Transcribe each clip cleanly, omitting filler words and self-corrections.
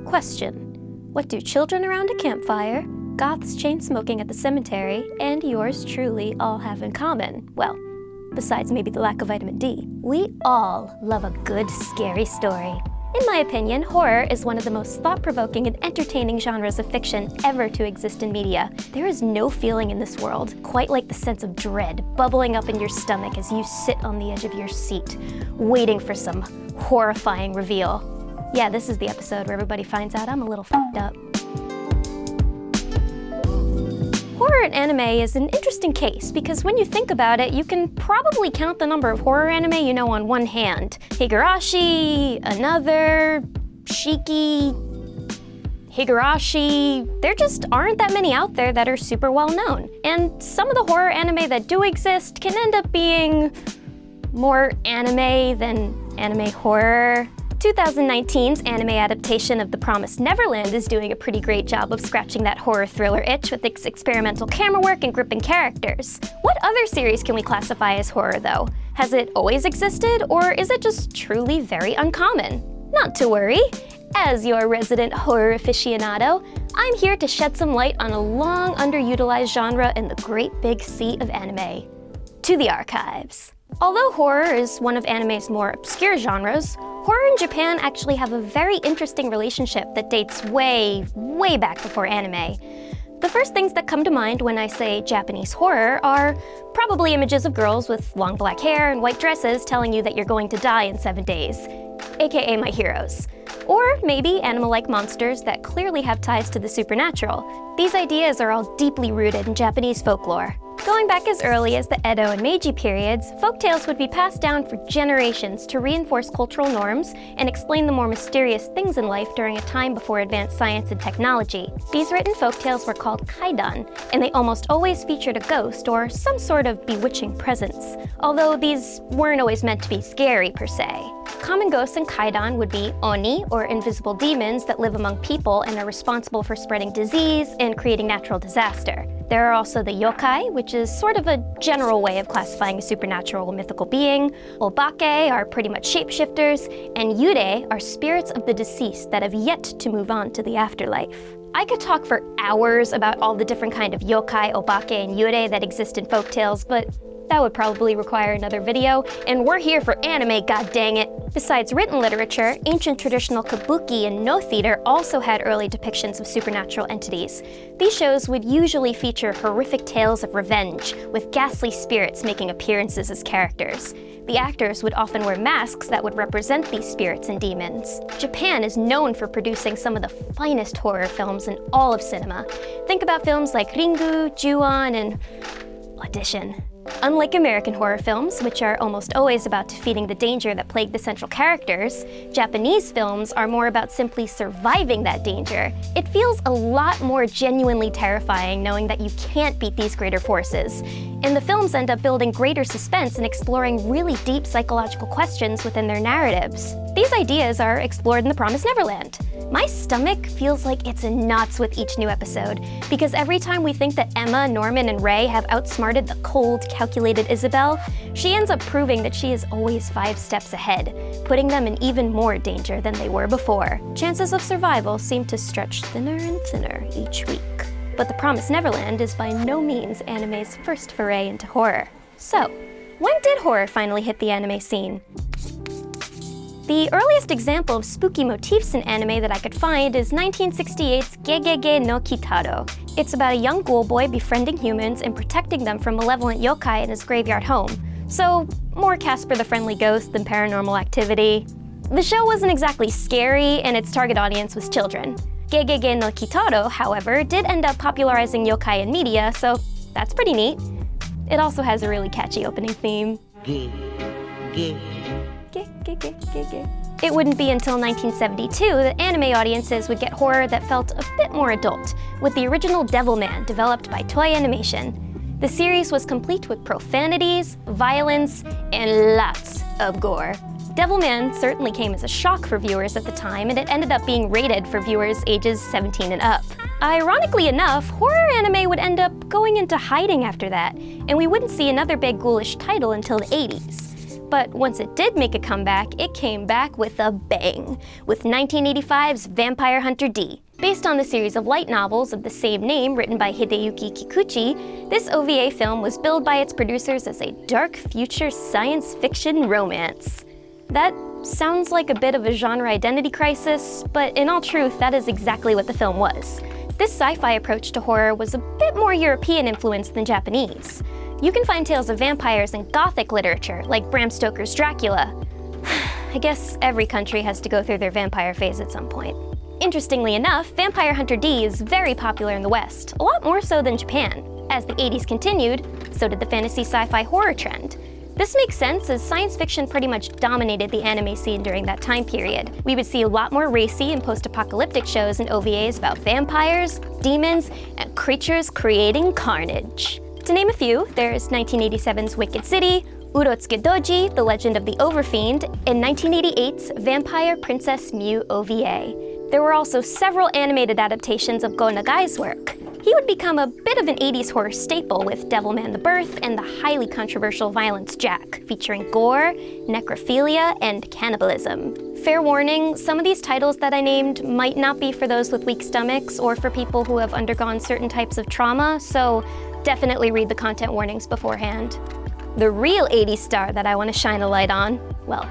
Question: what do children around a campfire, goths chain smoking at the cemetery, and yours truly all have in common? Well, besides maybe the lack of vitamin D. We all love a good, scary story. In my opinion, horror is one of the most thought-provoking and entertaining genres of fiction ever to exist in media. There is no feeling in this world quite like the sense of dread bubbling up in your stomach as you sit on the edge of your seat, waiting for some horrifying reveal. Yeah, this is the episode where everybody finds out I'm a little fucked up. Horror in anime is an interesting case because when you think about it, you can probably count the number of horror anime you know on one hand. Higurashi, another, Shiki, Higurashi. There just aren't that many out there that are super well known. And some of the horror anime that do exist can end up being more anime than anime horror. 2019's anime adaptation of The Promised Neverland is doing a pretty great job of scratching that horror thriller itch with its experimental camera work and gripping characters. What other series can we classify as horror, though? Has it always existed, or is it just truly very uncommon? Not to worry. As your resident horror aficionado, I'm here to shed some light on a long underutilized genre in the great big sea of anime. To the archives. Although horror is one of anime's more obscure genres, horror and Japan actually have a very interesting relationship that dates way, way back before anime. The first things that come to mind when I say Japanese horror are probably images of girls with long black hair and white dresses telling you that you're going to die in 7 days, aka my heroes. Or maybe animal-like monsters that clearly have ties to the supernatural. These ideas are all deeply rooted in Japanese folklore. Going back as early as the Edo and Meiji periods, folktales would be passed down for generations to reinforce cultural norms and explain the more mysterious things in life during a time before advanced science and technology. These written folktales were called kaidan, and they almost always featured a ghost or some sort of bewitching presence, although these weren't always meant to be scary per se. Common ghosts in kaidan would be oni, or invisible demons that live among people and are responsible for spreading disease and creating natural disaster. There are also the yokai, which is sort of a general way of classifying a supernatural or mythical being. Obake are pretty much shapeshifters, and yurei are spirits of the deceased that have yet to move on to the afterlife. I could talk for hours about all the different kind of yokai, obake, and yurei that exist in folktales, but that would probably require another video, and we're here for anime, god dang it! Besides written literature, ancient traditional kabuki and no theater also had early depictions of supernatural entities. These shows would usually feature horrific tales of revenge, with ghastly spirits making appearances as characters. The actors would often wear masks that would represent these spirits and demons. Japan is known for producing some of the finest horror films in all of cinema. Think about films like Ringu, Ju-on, and Audition. Unlike American horror films, which are almost always about defeating the danger that plagued the central characters, Japanese films are more about simply surviving that danger. It feels a lot more genuinely terrifying knowing that you can't beat these greater forces. And the films end up building greater suspense and exploring really deep psychological questions within their narratives. These ideas are explored in The Promised Neverland. My stomach feels like it's in knots with each new episode, because every time we think that Emma, Norman, and Ray have outsmarted the cold, calculated Isabel, she ends up proving that she is always 5 steps ahead, putting them in even more danger than they were before. Chances of survival seem to stretch thinner and thinner each week. But The Promised Neverland is by no means anime's first foray into horror. So, when did horror finally hit the anime scene? The earliest example of spooky motifs in anime that I could find is 1968's Gegege no Kitaro. It's about a young ghoul boy befriending humans and protecting them from malevolent yokai in his graveyard home. So, more Casper the Friendly Ghost than Paranormal Activity. The show wasn't exactly scary, and its target audience was children. Gegege no Kitaro, however, did end up popularizing yokai in media, so that's pretty neat. It also has a really catchy opening theme. It wouldn't be until 1972 that anime audiences would get horror that felt a bit more adult, with the original Devilman developed by Toei Animation. The series was complete with profanities, violence, and lots of gore. Devilman certainly came as a shock for viewers at the time, and it ended up being rated for viewers ages 17 and up. Ironically enough, horror anime would end up going into hiding after that, and we wouldn't see another big ghoulish title until the 80s. But once it did make a comeback, it came back with a bang, with 1985's Vampire Hunter D. Based on the series of light novels of the same name written by Hideyuki Kikuchi, this OVA film was billed by its producers as a dark future science fiction romance. That sounds like a bit of a genre identity crisis, but in all truth, that is exactly what the film was. This sci-fi approach to horror was a bit more European influenced than Japanese. You can find tales of vampires in Gothic literature, like Bram Stoker's Dracula. I guess every country has to go through their vampire phase at some point. Interestingly enough, Vampire Hunter D is very popular in the West, a lot more so than Japan. As the 80s continued, so did the fantasy sci-fi horror trend. This makes sense as science fiction pretty much dominated the anime scene during that time period. We would see a lot more racy and post-apocalyptic shows and OVAs about vampires, demons, and creatures creating carnage. To name a few, there's 1987's Wicked City, Urotsuki Doji, The Legend of the Overfiend, and 1988's Vampire Princess Mew OVA. There were also several animated adaptations of Go Nagai's work. He would become a bit of an 80s horror staple with Devilman the Birth and the highly controversial Violence Jack, featuring gore, necrophilia, and cannibalism. Fair warning, some of these titles that I named might not be for those with weak stomachs or for people who have undergone certain types of trauma, so definitely read the content warnings beforehand. The real 80s star that I want to shine a light on, well,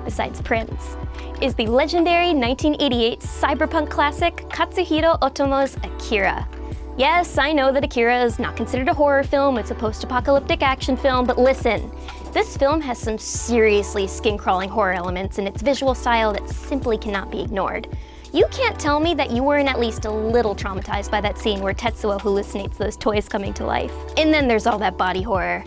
besides Prince, is the legendary 1988 cyberpunk classic Katsuhiro Otomo's Akira. Yes, I know that Akira is not considered a horror film, it's a post-apocalyptic action film, but listen, this film has some seriously skin-crawling horror elements in its visual style that simply cannot be ignored. You can't tell me that you weren't at least a little traumatized by that scene where Tetsuo hallucinates those toys coming to life. And then there's all that body horror.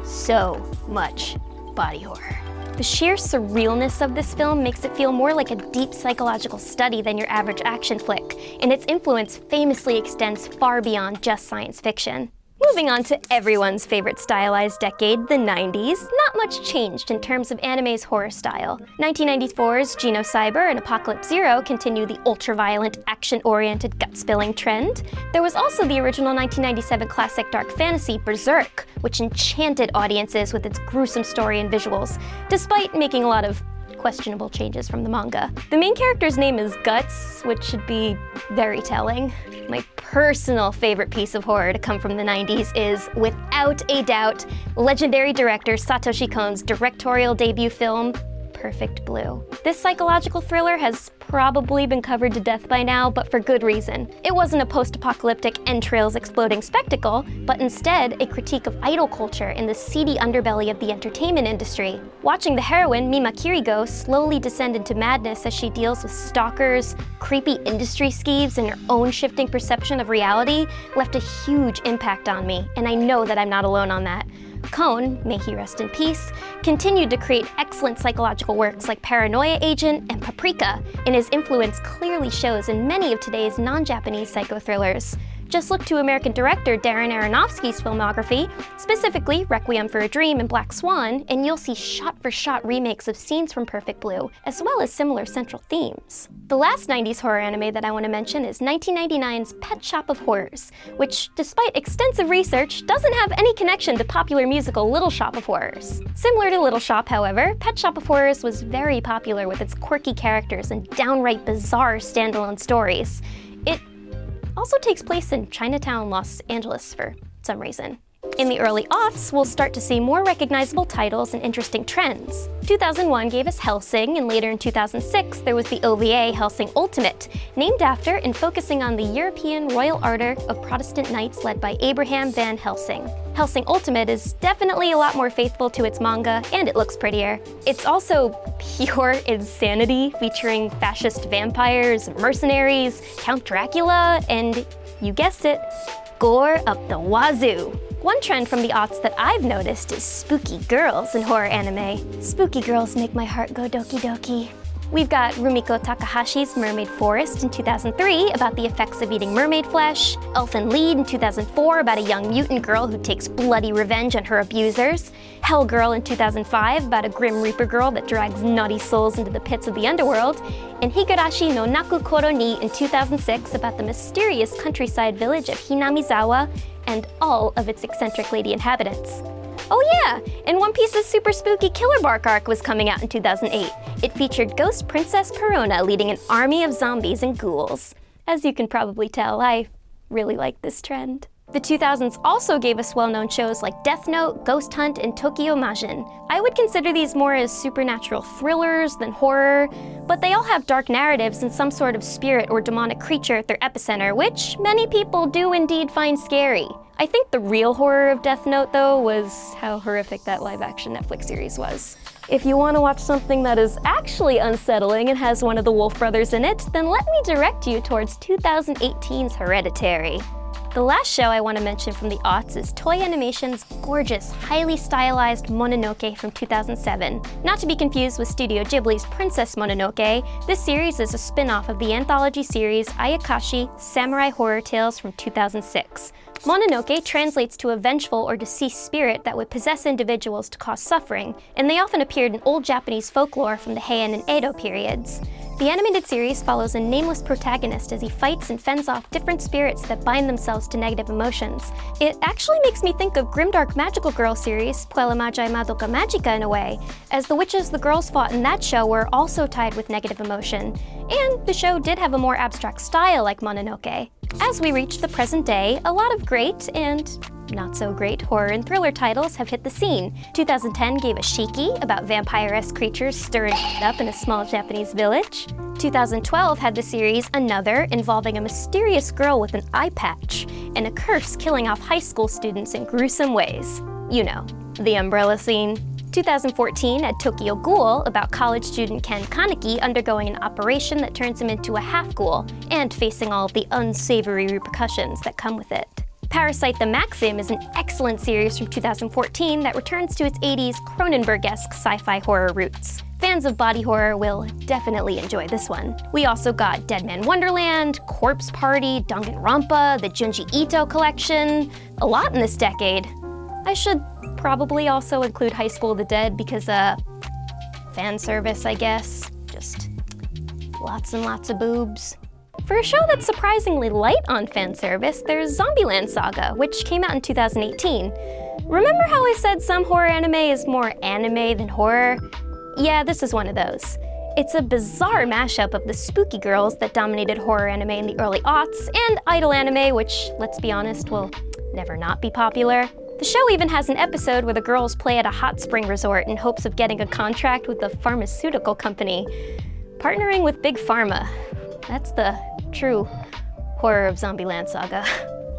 So much body horror. The sheer surrealness of this film makes it feel more like a deep psychological study than your average action flick, and its influence famously extends far beyond just science fiction. Moving on to everyone's favorite stylized decade, the 90s, not much changed in terms of anime's horror style. 1994's Geno Cyber and Apocalypse Zero continue the ultra-violent, action-oriented, gut-spilling trend. There was also the original 1997 classic dark fantasy Berserk, which enchanted audiences with its gruesome story and visuals, despite making a lot of questionable changes from the manga. The main character's name is Guts, which should be very telling. My personal favorite piece of horror to come from the 90s is, without a doubt, legendary director Satoshi Kon's directorial debut film, Perfect Blue. This psychological thriller has probably been covered to death by now, but for good reason. It wasn't a post-apocalyptic entrails exploding spectacle, but instead a critique of idol culture and the seedy underbelly of the entertainment industry. Watching the heroine, Mima Kirigo, slowly descend into madness as she deals with stalkers, creepy industry skeeves, and her own shifting perception of reality left a huge impact on me, and I know that I'm not alone on that. Kon, may he rest in peace, continued to create excellent psychological works like Paranoia Agent and Paprika, and his influence clearly shows in many of today's non-Japanese psychothrillers. Just look to American director Darren Aronofsky's filmography, specifically Requiem for a Dream and Black Swan, and you'll see shot-for-shot remakes of scenes from Perfect Blue, as well as similar central themes. The last 90s horror anime that I want to mention is 1999's Pet Shop of Horrors, which, despite extensive research, doesn't have any connection to popular musical Little Shop of Horrors. Similar to Little Shop, however, Pet Shop of Horrors was very popular with its quirky characters and downright bizarre standalone stories. It also takes place in Chinatown, Los Angeles for some reason. In the early aughts, we'll start to see more recognizable titles and interesting trends. 2001 gave us Hellsing, and later in 2006 there was the OVA Hellsing Ultimate, named after and focusing on the European royal order of Protestant knights led by Abraham van Helsing. Hellsing Ultimate is definitely a lot more faithful to its manga, and it looks prettier. It's also pure insanity, featuring fascist vampires, mercenaries, Count Dracula, and, you guessed it, gore up the wazoo. One trend from the aughts that I've noticed is spooky girls in horror anime. Spooky girls make my heart go doki doki. We've got Rumiko Takahashi's Mermaid Forest in 2003 about the effects of eating mermaid flesh, Elfen Lied in 2004 about a young mutant girl who takes bloody revenge on her abusers, Hell Girl in 2005 about a grim reaper girl that drags naughty souls into the pits of the underworld, and Higurashi no Naku Koro ni in 2006 about the mysterious countryside village of Hinamizawa and all of its eccentric lady inhabitants. Oh yeah, and One Piece's super spooky Killer Bark arc was coming out in 2008. It featured Ghost Princess Perona leading an army of zombies and ghouls. As you can probably tell, I really like this trend. The 2000s also gave us well-known shows like Death Note, Ghost Hunt, and Tokyo Majin. I would consider these more as supernatural thrillers than horror, but they all have dark narratives and some sort of spirit or demonic creature at their epicenter, which many people do indeed find scary. I think the real horror of Death Note, though, was how horrific that live-action Netflix series was. If you want to watch something that is actually unsettling and has one of the Wolf brothers in it, then let me direct you towards 2018's Hereditary. The last show I want to mention from the aughts is Toei Animation's gorgeous, highly stylized Mononoke from 2007. Not to be confused with Studio Ghibli's Princess Mononoke, this series is a spin-off of the anthology series Ayakashi Samurai Horror Tales from 2006. Mononoke translates to a vengeful or deceased spirit that would possess individuals to cause suffering, and they often appeared in old Japanese folklore from the Heian and Edo periods. The animated series follows a nameless protagonist as he fights and fends off different spirits that bind themselves to negative emotions. It actually makes me think of Grimdark Magical Girl series, Puella Magi Madoka Magica in a way, as the witches the girls fought in that show were also tied with negative emotion. And the show did have a more abstract style like Mononoke. As we reach the present day, a lot of great and not so great horror and thriller titles have hit the scene. 2010 gave us Shiki, about vampire-esque creatures stirring it up in a small Japanese village. 2012 had the series Another, involving a mysterious girl with an eye patch and a curse killing off high school students in gruesome ways. You know, the umbrella scene. 2014 had Tokyo Ghoul, about college student Ken Kaneki undergoing an operation that turns him into a half-ghoul and facing all of the unsavory repercussions that come with it. Parasite the Maxim is an excellent series from 2014 that returns to its 80s Cronenberg-esque sci-fi horror roots. Fans of body horror will definitely enjoy this one. We also got Dead Man Wonderland, Corpse Party, Danganronpa, the Junji Ito collection, a lot in this decade. I should probably also include High School of the Dead because, fan service, I guess. Just lots and lots of boobs. For a show that's surprisingly light on fan service, there's Zombieland Saga, which came out in 2018. Remember how I said some horror anime is more anime than horror? Yeah, this is one of those. It's a bizarre mashup of the spooky girls that dominated horror anime in the early aughts and idol anime, which, let's be honest, will never not be popular. The show even has an episode where the girls play at a hot spring resort in hopes of getting a contract with a pharmaceutical company. Partnering with Big Pharma. That's the true horror of Zombieland Saga.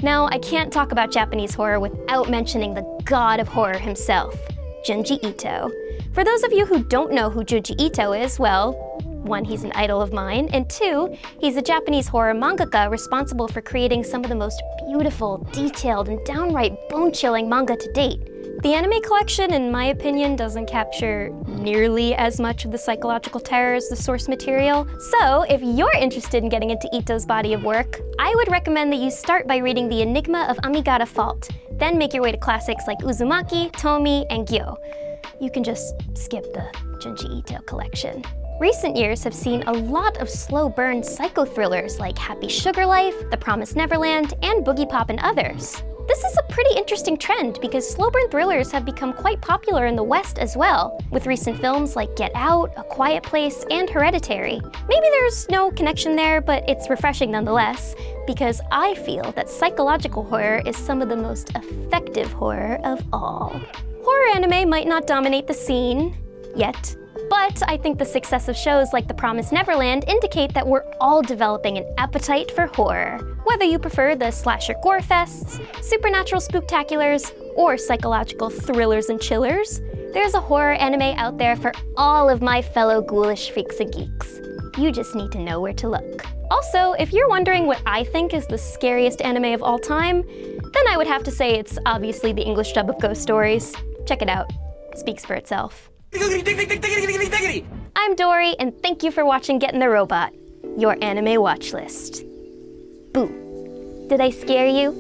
Now, I can't talk about Japanese horror without mentioning the god of horror himself, Junji Ito. For those of you who don't know who Junji Ito is, well, 1, he's an idol of mine, and 2, he's a Japanese horror mangaka responsible for creating some of the most beautiful, detailed, and downright bone-chilling manga to date. The anime collection, in my opinion, doesn't capture nearly as much of the psychological terror as the source material. So, if you're interested in getting into Ito's body of work, I would recommend that you start by reading The Enigma of Amigata Fault, then make your way to classics like Uzumaki, Tomi, and Gyo. You can just skip the Junji Ito collection. Recent years have seen a lot of slow-burn psycho-thrillers like Happy Sugar Life, The Promised Neverland, and Boogie Pop and others. This is a pretty interesting trend because slow-burn thrillers have become quite popular in the West as well, with recent films like Get Out, A Quiet Place, and Hereditary. Maybe there's no connection there, but it's refreshing nonetheless, because I feel that psychological horror is some of the most effective horror of all. Horror anime might not dominate the scene yet, but I think the success of shows like The Promised Neverland indicate that we're all developing an appetite for horror. Whether you prefer the slasher gore fests, supernatural spooktaculars, or psychological thrillers and chillers, there's a horror anime out there for all of my fellow ghoulish freaks and geeks. You just need to know where to look. Also, if you're wondering what I think is the scariest anime of all time, then I would have to say it's obviously the English dub of Ghost Stories. Check it out. It speaks for itself. I'm Dorrie, and thank you for watching GetintheRobot, your anime watch list. Boo. Did I scare you?